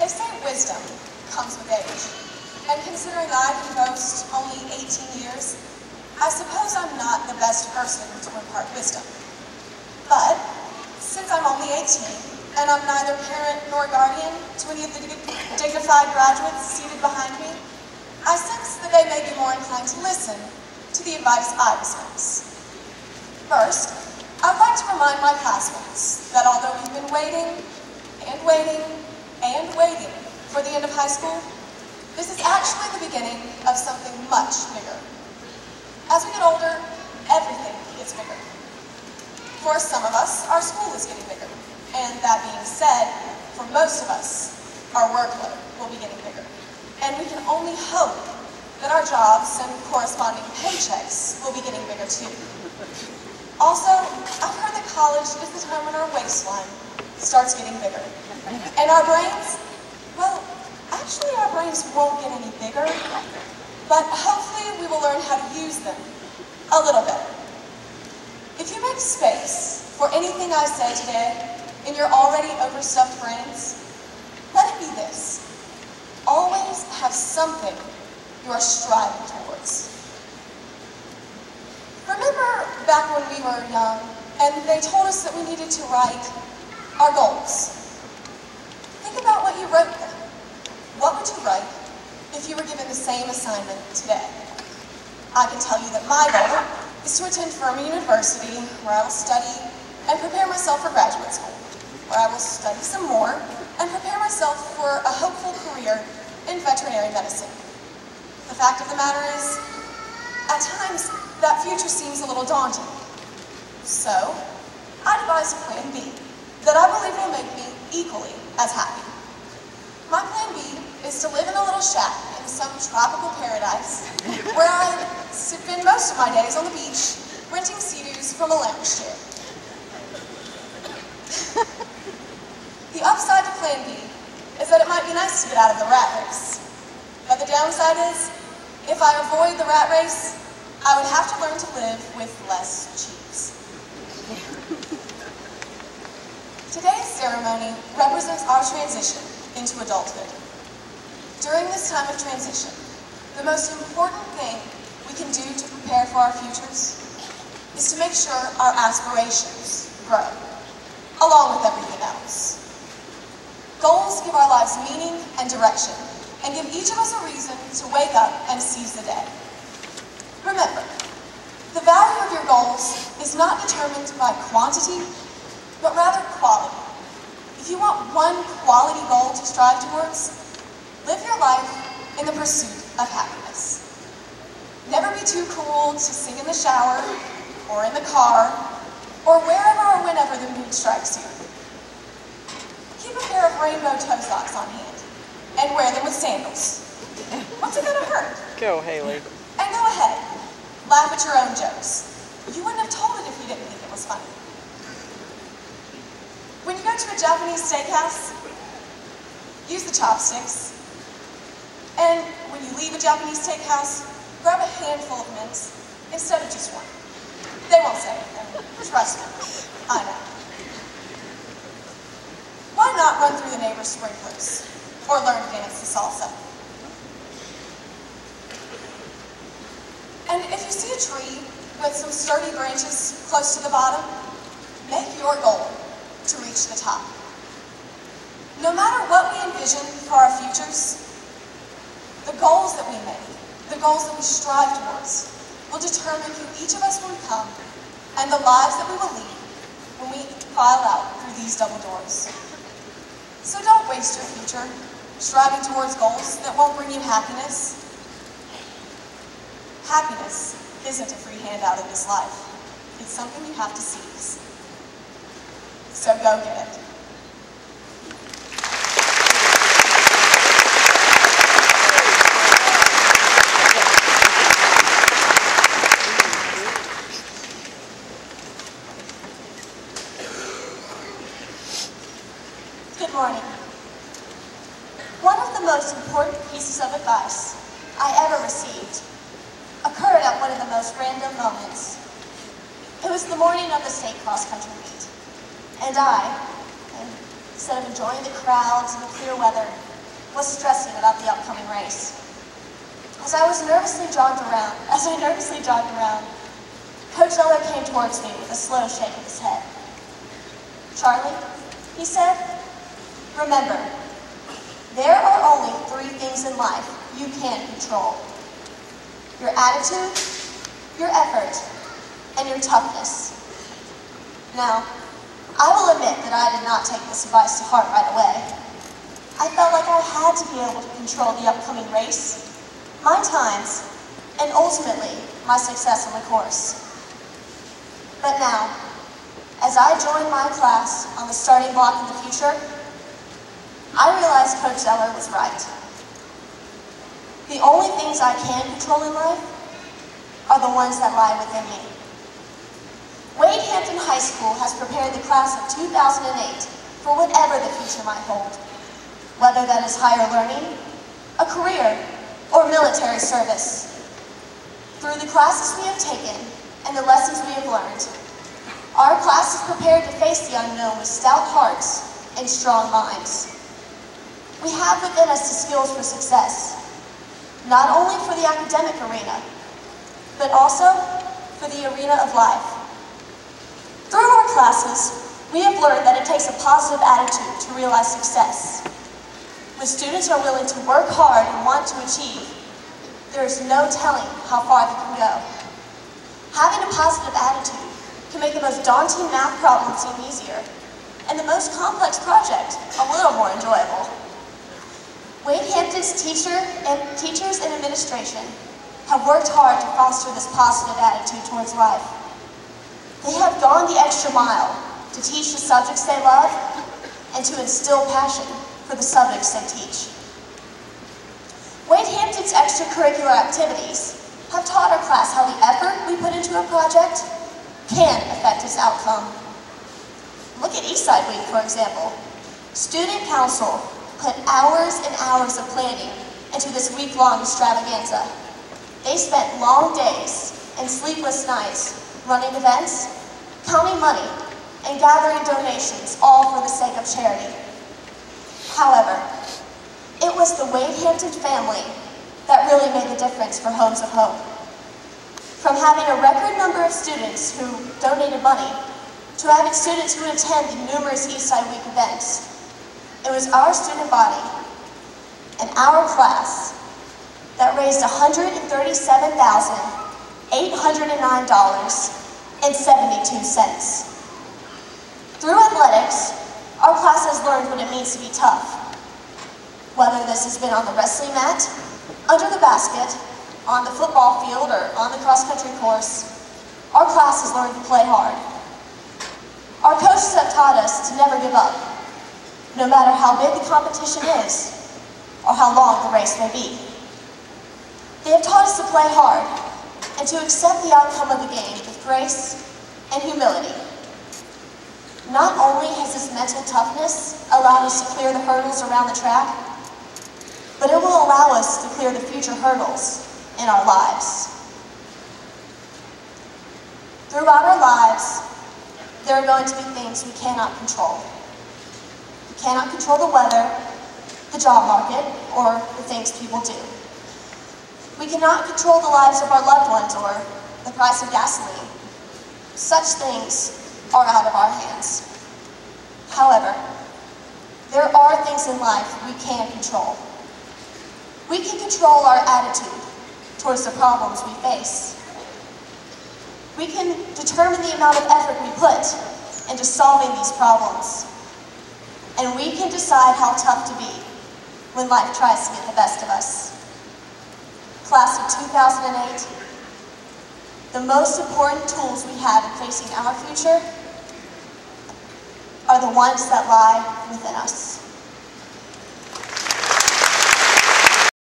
They say wisdom comes with age. And considering that I can boast only 18 years, I suppose I'm not the best person to impart wisdom. But since I'm only 18, and I'm neither parent nor guardian to any of the dignified graduates seated behind me, I sense that they may be more inclined to listen to the advice I dispense. First, I'd like to remind my classmates that although we've been waiting and waiting and waiting for the end of high school, this is actually the beginning of something much bigger. As we get older, everything gets bigger. For some of us, our school is getting bigger. And that being said, for most of us, our workload will be getting bigger. And we can only hope that our jobs and corresponding paychecks will be getting bigger too. Also, I've heard that college is the time when our waistline starts getting bigger. And our brains, well, actually our brains won't get any bigger, but hopefully we will learn how to use them a little better. If you make space for anything I say today in your already overstuffed brains, let it be this: always have something you are striving towards. Remember back when we were young and they told us that we needed to write our goals? Think about what you wrote then. What would you write if you were given the same assignment today? I can tell you that my goal is to attend Furman University, where I will study and prepare myself for graduate school, where I will study some more and prepare myself for a hopeful career in veterinary medicine. The fact of the matter is, at times, that future seems a little daunting. So, I devised a plan B that I believe will make me equally as happy. My plan B is to live in a little shack in some tropical paradise where I spend most of my days on the beach renting sea-doos from a lounge chair. The upside to plan B is that it might be nice to get out of the rat race. But the downside is, if I avoid the rat race, I would have to learn to live with less cheese. Today's ceremony represents our transition into adulthood. During this time of transition, the most important thing we can do to prepare for our futures is to make sure our aspirations grow, along with everything else. Goals give our lives meaning and direction, and give each of us a reason to wake up and seize the day. Remember, the value of your goals is not determined by quantity, but rather quality. If you want one quality goal to strive towards, live your life in the pursuit of happiness. Never be too cool to sing in the shower, or in the car, or wherever or whenever the mood strikes you. Keep a pair of rainbow toe socks on hand, and wear them with sandals. What's it gonna hurt? Go, Haley. And go ahead, laugh at your own jokes. You wouldn't have told it if you didn't think it was funny. When you go to a Japanese steakhouse, use the chopsticks. And when you leave a Japanese steakhouse, grab a handful of mints instead of just one. They won't say anything. Trust me. I know. Why not run through the neighbor's sprinklers or learn to dance the salsa? And if you see a tree with some sturdy branches close to the bottom, make your goal to reach the top. No matter what we envision for our futures, the goals that we make, the goals that we strive towards, will determine who each of us will become and the lives that we will lead when we file out through these double doors. So don't waste your future striving towards goals that won't bring you happiness. Happiness isn't a free handout in this life. It's something you have to seize. So go get it. Good morning. One of the most important pieces of advice I ever received occurred at one of the most random moments. It was the morning of the state cross-country meet, and I, instead of enjoying the crowds and the clear weather, was stressing about the upcoming race. As I nervously jogged around, Coach Zeller came towards me with a slow shake of his head. "Charlie," he said, "remember, there are only 3 things in life you can control: your attitude, your effort, and your toughness." Now, I will admit that I did not take this advice to heart right away. I felt like I had to be able to control the upcoming race, my times, and ultimately, my success on the course. But now, as I joined my class on the starting block in the future, I realized Coach Zeller was right. The only things I can control in life are the ones that lie within me. Wade Hampton High School has prepared the class of 2008 for whatever the future might hold, whether that is higher learning, a career, or military service. Through the classes we have taken and the lessons we have learned, our class is prepared to face the unknown with stout hearts and strong minds. We have within us the skills for success, not only for the academic arena, but also for the arena of life. Through our classes, we have learned that it takes a positive attitude to realize success. When students are willing to work hard and want to achieve, there is no telling how far they can go. Having a positive attitude can make the most daunting math problem seem easier, and the most complex project a little more enjoyable. Wade Hampton's teachers and administration have worked hard to foster this positive attitude towards life. They have gone the extra mile to teach the subjects they love and to instill passion for the subjects they teach. Wade Hampton's extracurricular activities have taught our class how the effort we put into a project can affect its outcome. Look at Eastside Week, for example. Student council put hours and hours of planning into this week-long extravaganza. They spent long days and sleepless nights running events, counting money, and gathering donations, all for the sake of charity. However, it was the Wade Hampton family that really made the difference for Homes of Hope. From having a record number of students who donated money to having students who would attend the numerous Eastside Week events, it was our student body and our class that raised $137,809.72. Through athletics, our class has learned what it means to be tough. Whether this has been on the wrestling mat, under the basket, on the football field, or on the cross-country course, our class has learned to play hard. Our coaches have taught us to never give up, no matter how big the competition is, or how long the race may be. They have taught us to play hard, and to accept the outcome of the game with grace and humility. Not only has this mental toughness allowed us to clear the hurdles around the track, but it will allow us to clear the future hurdles in our lives. Throughout our lives, there are going to be things we cannot control. We cannot control the weather, the job market, or the things people do. We cannot control the lives of our loved ones or the price of gasoline. Such things are out of our hands. However, there are things in life we can control. We can control our attitude towards the problems we face. We can determine the amount of effort we put into solving these problems. And we can decide how tough to be when life tries to get the best of us. Class of 2008, the most important tools we have in facing our future are the ones that lie within us.